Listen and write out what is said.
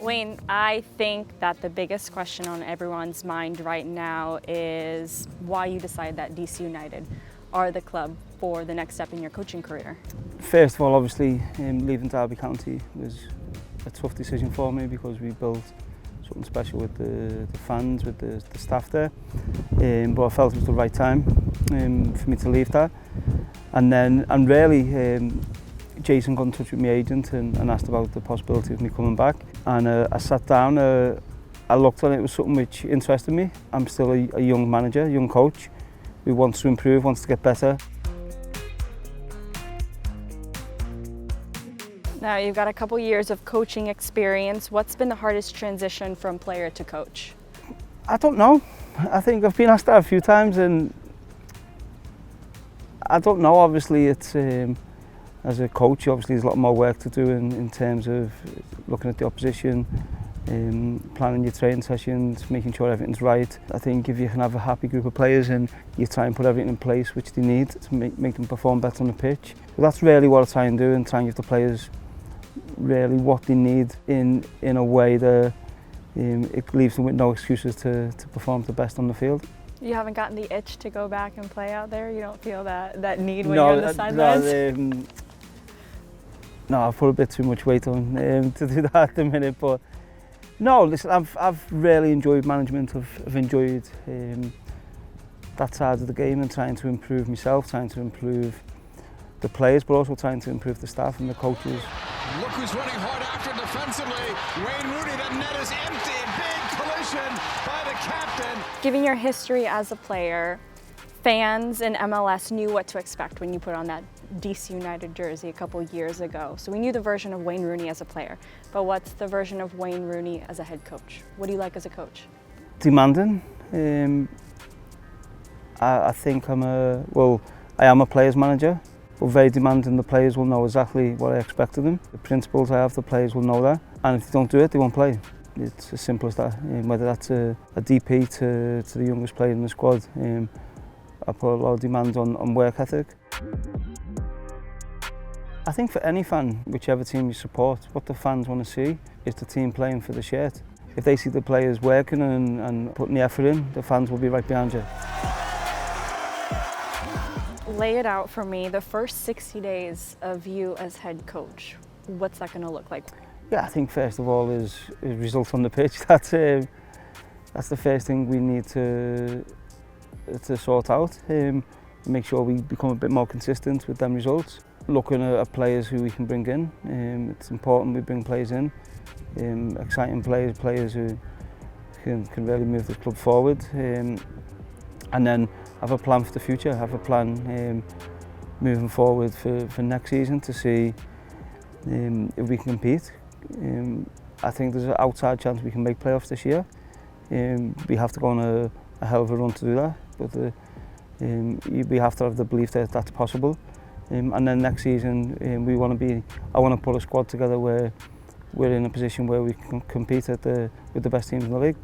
Wayne, I think that the biggest question on everyone's mind right now is why you decided that DC United are the club for the next step in your coaching career. First of all, obviously, leaving Derby County was a tough decision for me because we built something special with the fans, with the staff there. But I felt it was the right time for me to leave that. And really, Jason got in touch with my agent and asked about the possibility of me coming back. And I sat down, I looked on it, it was something which interested me. I'm still a young manager, young coach, who wants to improve, wants to get better. Now you've got a couple years of coaching experience. What's been the hardest transition from player to coach? I don't know. I think I've been asked that a few times and I don't know. Obviously it's, as a coach, obviously there's a lot more work to do in terms of looking at the opposition, planning your training sessions, making sure everything's right. I think if you can have a happy group of players and you try and put everything in place which they need to make them perform better on the pitch. So that's really what I try and do, and try and give the players really what they need in a way that it leaves them with no excuses to perform the best on the field. You haven't gotten the itch to go back and play out there? You don't feel that need when you're on the sidelines? No, I've put a bit too much weight on to do that at the minute. But no, listen, I've really enjoyed management. I've enjoyed that side of the game and trying to improve myself, trying to improve the players, but also trying to improve the staff and the coaches. Look who's running hard after defensively. Wayne Rooney, the net is empty. Big collision by the captain. Given your history as a player, fans in MLS knew what to expect when you put on that DC United jersey a couple years ago. So we knew the version of Wayne Rooney as a player, but what's the version of Wayne Rooney as a head coach? What do you like as a coach? Demanding. I think I am a players manager, but very demanding. The players will know exactly what I expect of them. The principles I have, the players will know that, and if they don't do it, they won't play. It's as simple as that. Whether that's a DP to the youngest player in the squad, I put a lot of demand on work ethic. I think for any fan, whichever team you support, what the fans want to see is the team playing for the shirt. If they see the players working and putting the effort in, the fans will be right behind you. Lay it out for me, the first 60 days of you as head coach. What's that going to look like? Yeah, I think first of all is results on the pitch. That's the first thing we need to sort out. Make sure we become a bit more consistent with them results. Looking at players who we can bring in. It's important we bring players in, exciting players who can really move the club forward. And then have a plan for the future, have a plan moving forward for next season to see if we can compete. I think there's an outside chance we can make playoffs this year. We have to go on a hell of a run to do that, but we have to have the belief that that's possible. And then next season, I want to put a squad together where we're in a position where we can compete with the best teams in the league.